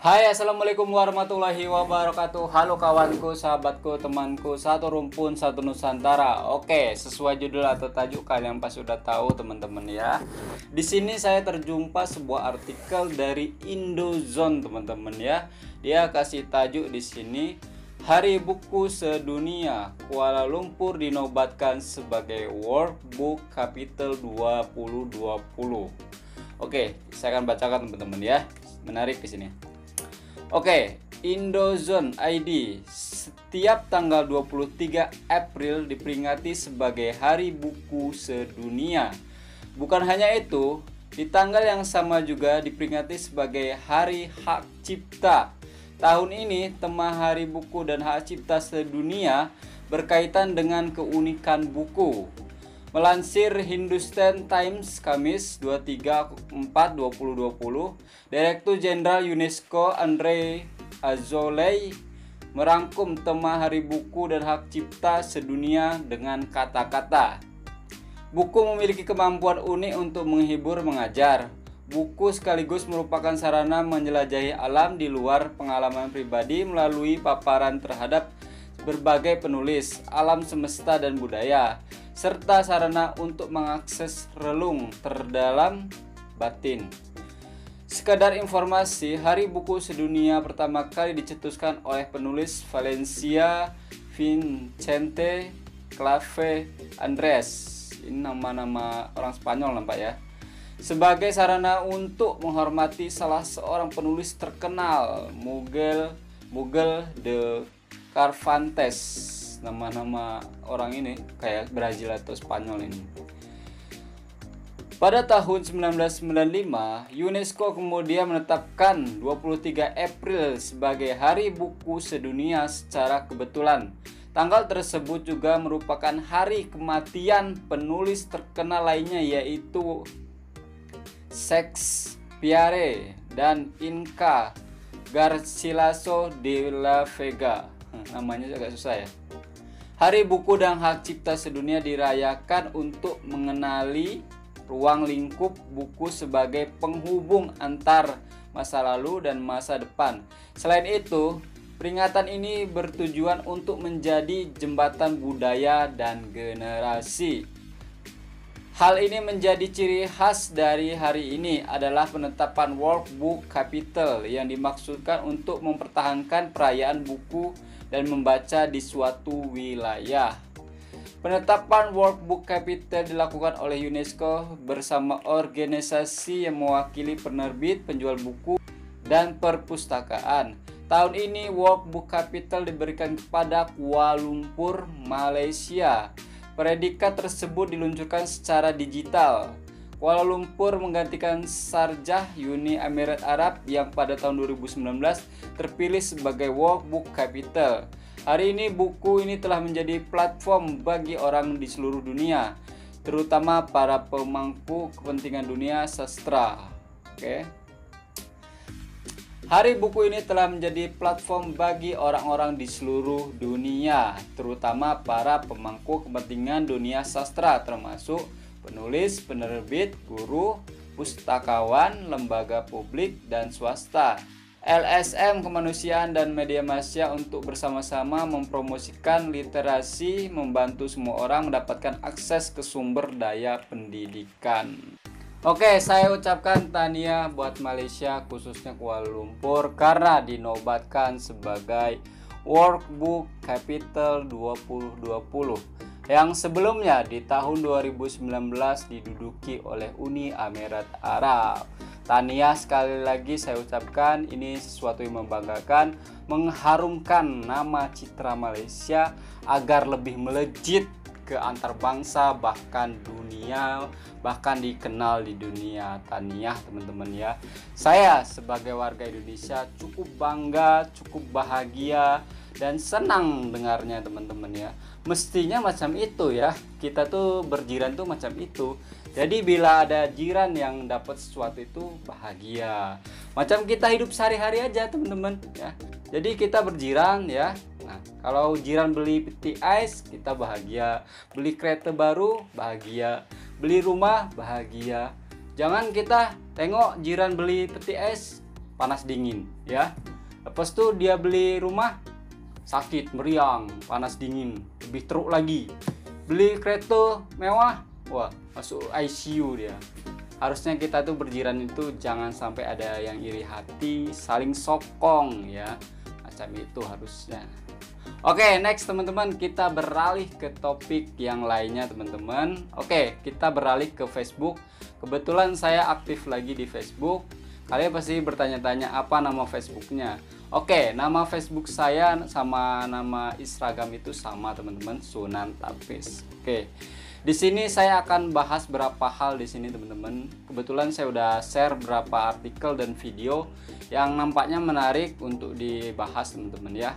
Hai, assalamualaikum warahmatullahi wabarakatuh. Halo kawanku, sahabatku, temanku, satu rumpun, satu Nusantara. Oke, sesuai judul atau tajuk kalian pasti sudah tahu teman-teman ya. Di sini saya terjumpa sebuah artikel dari Indozone teman-teman ya. Dia kasih tajuk di sini, Hari Buku Sedunia, Kuala Lumpur dinobatkan sebagai World Book Capital 2020. Oke, saya akan bacakan teman-teman ya. Menarik di sini. Oke, Indozone ID. Setiap tanggal 23 April diperingati sebagai Hari Buku Sedunia. Bukan hanya itu, di tanggal yang sama juga diperingati sebagai Hari Hak Cipta. Tahun ini tema Hari Buku dan Hak Cipta Sedunia berkaitan dengan keunikan buku. Melansir Hindustan Times Kamis 23/4/2020, Direktur Jenderal UNESCO Andrei Azoulay merangkum tema Hari Buku dan Hak Cipta Sedunia dengan kata-kata, buku memiliki kemampuan unik untuk menghibur mengajar. Buku sekaligus merupakan sarana menjelajahi alam di luar pengalaman pribadi melalui paparan terhadap berbagai penulis, alam semesta dan budaya, serta sarana untuk mengakses relung terdalam batin. Sekadar informasi, Hari Buku Sedunia pertama kali dicetuskan oleh penulis Valencia Vicente Clave Andres. Ini nama-nama orang Spanyol nampak ya. Sebagai sarana untuk menghormati salah seorang penulis terkenal, Miguel de Cervantes. Nama-nama orang ini kayak Brazil atau Spanyol ini. Pada tahun 1995, UNESCO kemudian menetapkan 23 April sebagai Hari Buku Sedunia secara kebetulan. Tanggal tersebut juga merupakan hari kematian penulis terkenal lainnya, yaitu Shakespeare dan Inca Garcilaso de la Vega. Namanya agak susah ya. Hari Buku dan Hak Cipta Sedunia dirayakan untuk mengenali ruang lingkup buku sebagai penghubung antar masa lalu dan masa depan. Selain itu, peringatan ini bertujuan untuk menjadi jembatan budaya dan generasi. Hal ini menjadi ciri khas dari hari ini adalah penetapan World Book Capital yang dimaksudkan untuk mempertahankan perayaan buku dan membaca di suatu wilayah. Penetapan World Book Capital dilakukan oleh UNESCO bersama organisasi yang mewakili penerbit, penjual buku, dan perpustakaan. Tahun ini World Book Capital diberikan kepada Kuala Lumpur, Malaysia. Predikat tersebut diluncurkan secara digital. Kuala Lumpur menggantikan Sharjah, Uni Emirat Arab yang pada tahun 2019 terpilih sebagai World Book Capital. Hari ini buku ini telah menjadi platform bagi orang di seluruh dunia, terutama para pemangku kepentingan dunia sastra. Hari Buku ini telah menjadi platform bagi orang-orang di seluruh dunia, terutama para pemangku kepentingan dunia sastra, termasuk penulis, penerbit, guru, pustakawan, lembaga publik dan swasta, LSM kemanusiaan dan media massa untuk bersama-sama mempromosikan literasi, membantu semua orang mendapatkan akses ke sumber daya pendidikan. Oke, saya ucapkan tahniah buat Malaysia, khususnya Kuala Lumpur, karena dinobatkan sebagai World Book Capital 2020 yang sebelumnya di tahun 2019 diduduki oleh Uni Emirat Arab. Tahniah sekali lagi saya ucapkan, ini sesuatu yang membanggakan, mengharumkan nama citra Malaysia agar lebih melejit ke antar bangsa, bahkan dunia, bahkan dikenal di dunia. Tahniah teman-teman ya. Saya sebagai warga Indonesia cukup bangga, cukup bahagia dan senang dengarnya teman-teman ya. Mestinya macam itu ya. Kita tuh berjiran tuh macam itu. Jadi bila ada jiran yang dapat sesuatu itu bahagia. Macam kita hidup sehari-hari aja teman-teman ya. Jadi kita berjiran ya. Nah, kalau jiran beli peti ais, kita bahagia. Beli kereta baru, bahagia. Beli rumah, bahagia. Jangan kita tengok jiran beli peti ais, panas dingin ya. Lepas itu dia beli rumah, sakit, meriang, panas dingin, lebih teruk lagi. Beli kereta mewah, wah masuk ICU dia. Harusnya kita tuh berjiran itu jangan sampai ada yang iri hati, saling sokong ya, macam itu harusnya. Oke, next teman-teman, kita beralih ke topik yang lainnya teman-teman. Oke, kita beralih ke Facebook. Kebetulan saya aktif lagi di Facebook. Kalian pasti bertanya-tanya apa nama Facebooknya. Oke, nama Facebook saya sama nama Instagram itu sama teman-teman, Sunan Tapis. Oke, di sini saya akan bahas beberapa hal di sini teman-teman. Kebetulan saya udah share beberapa artikel dan video yang nampaknya menarik untuk dibahas teman-teman ya.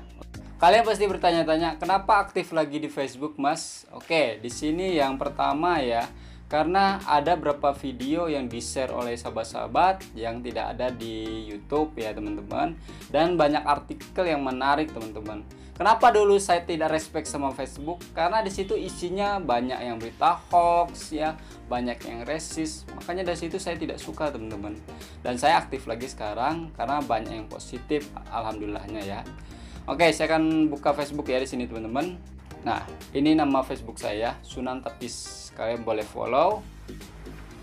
Kalian pasti bertanya-tanya, kenapa aktif lagi di Facebook, Mas? Oke, di sini yang pertama ya, karena ada beberapa video yang di-share oleh sahabat-sahabat yang tidak ada di YouTube ya teman-teman, dan banyak artikel yang menarik teman-teman. Kenapa dulu saya tidak respect sama Facebook? Karena di situ isinya banyak yang berita hoax ya, banyak yang resis. Makanya dari situ saya tidak suka teman-teman. Dan saya aktif lagi sekarang karena banyak yang positif, alhamdulillahnya ya. Oke, saya akan buka Facebook ya di sini teman-teman. Nah, ini nama Facebook saya, Sunan Tapis. Kalian boleh follow.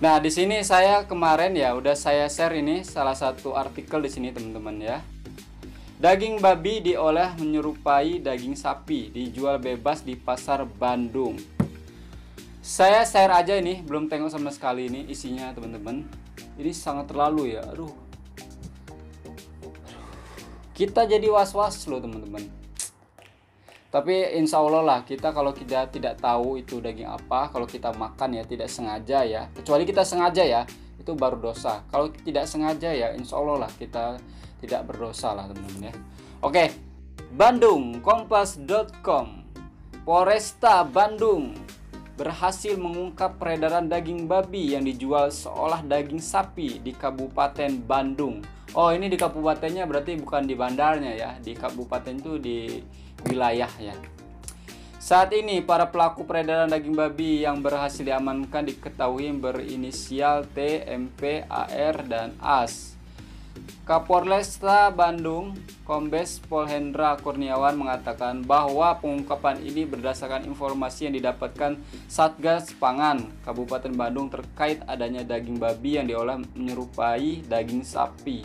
Nah, di sini saya kemarin ya udah saya share ini salah satu artikel di sini teman-teman ya. Daging babi diolah menyerupai daging sapi, dijual bebas di pasar Bandung. Saya share aja ini, belum tengok sama sekali ini isinya teman-teman. Ini sangat terlalu ya. Aduh. Kita jadi was-was loh teman-teman. Tapi insya Allah lah, kita kalau kita tidak tahu itu daging apa, kalau kita makan ya tidak sengaja ya, kecuali kita sengaja ya, itu baru dosa. Kalau tidak sengaja ya insya Allah lah kita tidak berdosa lah teman-teman ya. Oke, Bandung, kompas.com. Polresta Bandung berhasil mengungkap peredaran daging babi yang dijual seolah daging sapi di Kabupaten Bandung. Oh, ini di kabupatennya berarti bukan di bandarnya ya, di kabupaten itu di wilayah ya. Saat ini para pelaku peredaran daging babi yang berhasil diamankan diketahui berinisial T, MP, AR, dan AS. Kapolresta Bandung, Kombes Pol Hendra Kurniawan mengatakan bahwa pengungkapan ini berdasarkan informasi yang didapatkan Satgas Pangan Kabupaten Bandung terkait adanya daging babi yang diolah menyerupai daging sapi.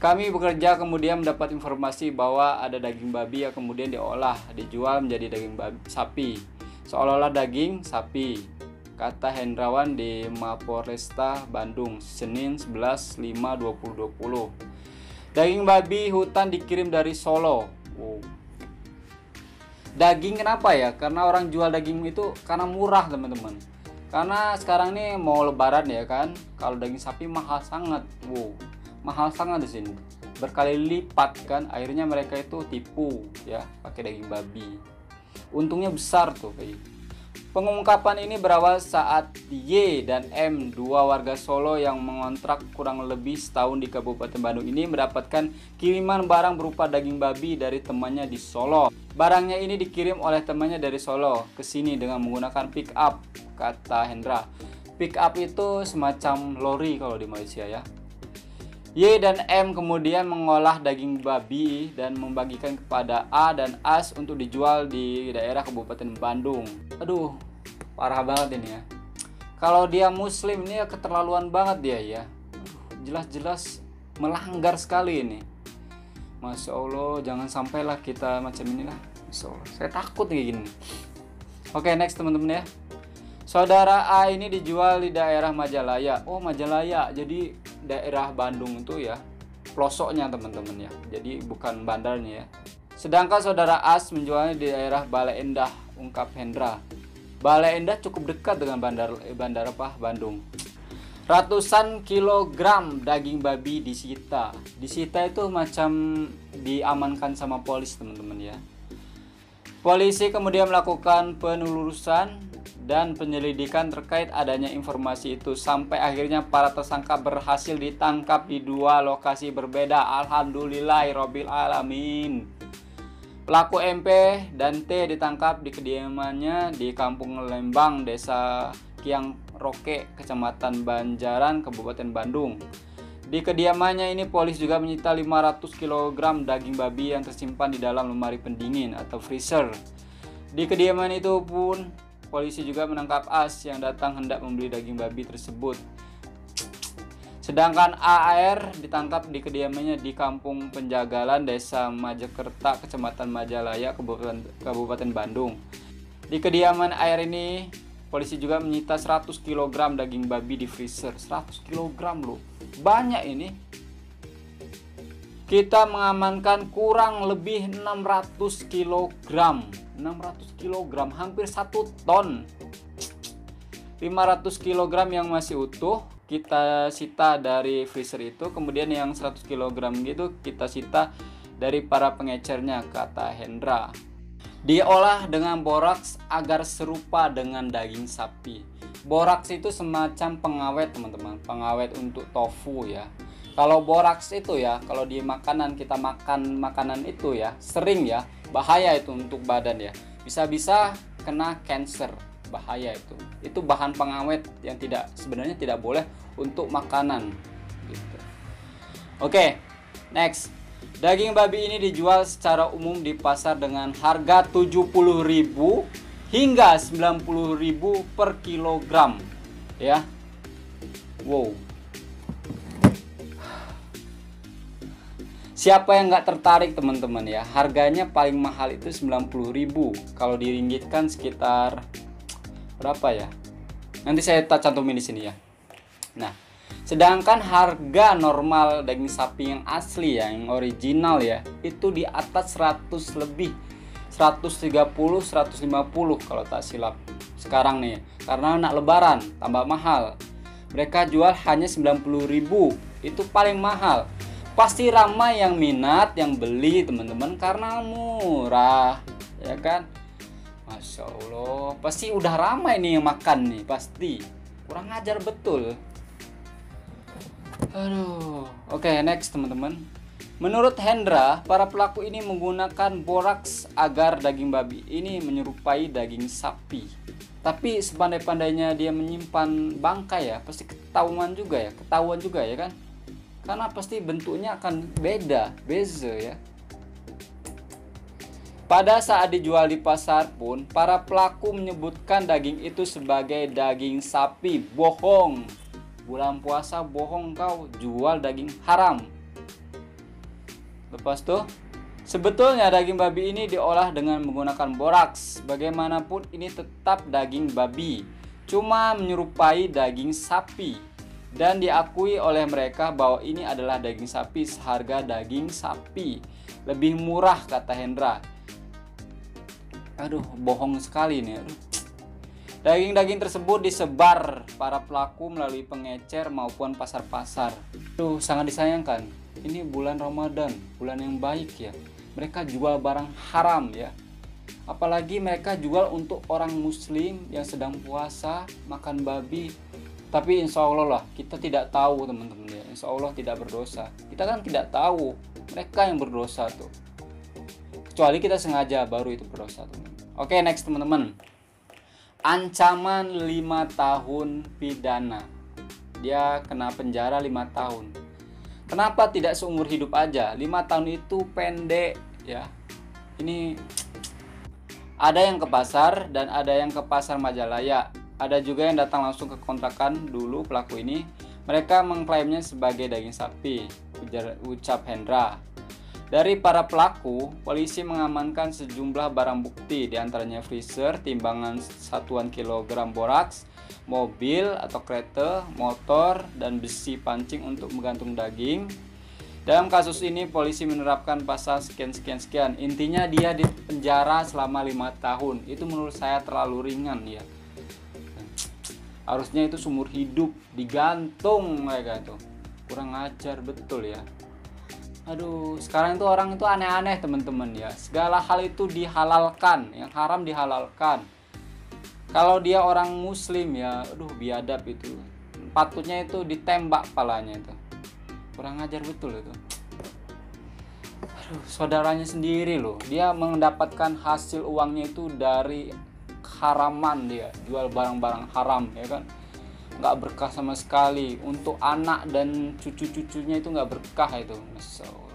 Kami bekerja kemudian mendapat informasi bahwa ada daging babi yang kemudian diolah, dijual menjadi daging sapi, seolah-olah daging sapi, kata Hendrawan di Mapolresta Bandung, Senin 11/5/2020. Daging babi hutan dikirim dari Solo. Daging kenapa ya? Karena orang jual daging itu karena murah teman-teman. Karena sekarang ini mau lebaran ya kan, kalau daging sapi mahal sangat. Mahal sangat di sini, berkali lipat kan, akhirnya mereka itu tipu ya pakai daging babi. Untungnya besar tuh kayak gitu. Pengungkapan ini berawal saat Y dan M, dua warga Solo yang mengontrak kurang lebih setahun di Kabupaten Bandung ini mendapatkan kiriman barang berupa daging babi dari temannya di Solo. Barangnya ini dikirim oleh temannya dari Solo ke sini dengan menggunakan pick up, kata Hendra. Pick up itu semacam lori kalau di Malaysia ya. Y dan M kemudian mengolah daging babi dan membagikan kepada A dan As untuk dijual di daerah Kabupaten Bandung. Aduh, parah banget ini ya. Kalau dia muslim ini ya keterlaluan banget dia ya. Jelas-jelas melanggar sekali ini. Masya Allah, jangan sampailah kita macam inilah. Masya Allah, saya takut kayak gini. Oke, next teman-teman ya. Saudara A ini dijual di daerah Majalaya. Oh, Majalaya, jadi daerah Bandung itu ya, pelosoknya teman-teman ya, jadi bukan bandarnya ya. Sedangkan saudara As menjualnya di daerah Bale Endah, ungkap Hendra. Bale Endah cukup dekat dengan bandar Bandung. Ratusan kilogram daging babi disita. Disita itu macam diamankan sama polisi teman-teman ya. Polisi kemudian melakukan penelusuran dan penyelidikan terkait adanya informasi itu sampai akhirnya para tersangka berhasil ditangkap di dua lokasi berbeda. Alhamdulillahirabbil alamin. Pelaku MP dan T ditangkap di kediamannya di Kampung Lembang, Desa Kiang Roke, Kecamatan Banjaran, Kabupaten Bandung. Di kediamannya ini polisi juga menyita 500 kg daging babi yang tersimpan di dalam lemari pendingin atau freezer. Di kediaman itu pun polisi juga menangkap As yang datang hendak membeli daging babi tersebut. Sedangkan AR ditangkap di kediamannya di Kampung Penjagalan, Desa Majakerta, Kecamatan Majalaya, Kabupaten Bandung. Di kediaman AR ini, polisi juga menyita 100 kg daging babi di freezer. 100 kg loh, banyak ini. Kita mengamankan kurang lebih 600 kg. 600 kg, hampir 1 ton. 500 kg yang masih utuh kita sita dari freezer itu, kemudian yang 100 kg gitu kita sita dari para pengecernya, kata Hendra. Diolah dengan boraks agar serupa dengan daging sapi. Boraks itu semacam pengawet teman-teman, pengawet untuk tofu ya. Kalau boraks itu ya, kalau di makanan kita makan makanan itu ya, sering ya, bahaya itu untuk badan ya. Bisa-bisa kena cancer. Bahaya itu bahan pengawet yang sebenarnya tidak boleh untuk makanan gitu. Oke, next. Daging babi ini dijual secara umum di pasar dengan harga 70.000 hingga 90.000 per kilogram ya. Wow. Siapa yang nggak tertarik teman-teman ya? Harganya paling mahal itu 90.000. Kalau diringgitkan sekitar berapa ya? Nanti saya cantumin di sini ya. Nah, sedangkan harga normal daging sapi yang asli ya, yang original ya, itu di atas 100 lebih. 130, 150 kalau tak silap. Sekarang nih, karena nak lebaran tambah mahal. Mereka jual hanya 90.000. Itu paling mahal. Pasti ramai yang minat, yang beli teman-teman karena murah, ya kan? Masya Allah, pasti udah ramai nih yang makan nih, pasti. Kurang ajar betul. Aduh. Oke, next teman-teman. Menurut Hendra, para pelaku ini menggunakan boraks agar daging babi ini menyerupai daging sapi. Tapi sepandai-pandainya dia menyimpan bangkai ya, pasti ketahuan juga ya kan? Karena pasti bentuknya akan beda ya. Pada saat dijual di pasar pun, para pelaku menyebutkan daging itu sebagai daging sapi. Bohong. Bulan puasa bohong kau, jual daging haram. Lepas tuh, sebetulnya daging babi ini diolah dengan menggunakan boraks. Bagaimanapun ini tetap daging babi, cuma menyerupai daging sapi. Dan diakui oleh mereka bahwa ini adalah daging sapi seharga daging sapi. Lebih murah, kata Hendra. Aduh, bohong sekali nih. Daging-daging tersebut disebar para pelaku melalui pengecer maupun pasar-pasar. Tuh, sangat disayangkan. Ini bulan Ramadan, bulan yang baik ya. Mereka jual barang haram ya. Apalagi mereka jual untuk orang muslim yang sedang puasa, makan babi. Tapi insya Allah lah, kita tidak tahu teman-teman ya. Insya Allah tidak berdosa. Kita kan tidak tahu, mereka yang berdosa tuh. Kecuali kita sengaja, baru itu berdosa teman. Oke, next teman-teman. Ancaman 5 tahun pidana. Dia kena penjara 5 tahun. Kenapa tidak seumur hidup aja? 5 tahun itu pendek ya. Ini ada yang ke pasar dan ada yang ke pasar Majalaya. Ada juga yang datang langsung ke kontrakan dulu pelaku ini. Mereka mengklaimnya sebagai daging sapi, ucap Hendra. Dari para pelaku, polisi mengamankan sejumlah barang bukti, diantaranya freezer, timbangan satuan kilogram boraks, mobil atau kereta, motor, dan besi pancing untuk menggantung daging. Dalam kasus ini, polisi menerapkan pasal sekian. Intinya dia di penjara selama 5 tahun. Itu menurut saya terlalu ringan ya. Harusnya itu seumur hidup, digantung mereka itu. Kurang ajar betul ya. Aduh, sekarang itu orang itu aneh-aneh teman-teman ya. Segala hal itu dihalalkan, yang haram dihalalkan. Kalau dia orang muslim ya, aduh biadab itu. Patutnya itu ditembak palanya itu. Kurang ajar betul itu. Aduh, saudaranya sendiri loh. Dia mendapatkan hasil uangnya itu dari haraman dia. Jual barang-barang haram ya kan. nggak berkah sama sekali. Untuk anak dan cucu-cucunya itu nggak berkah itu. So,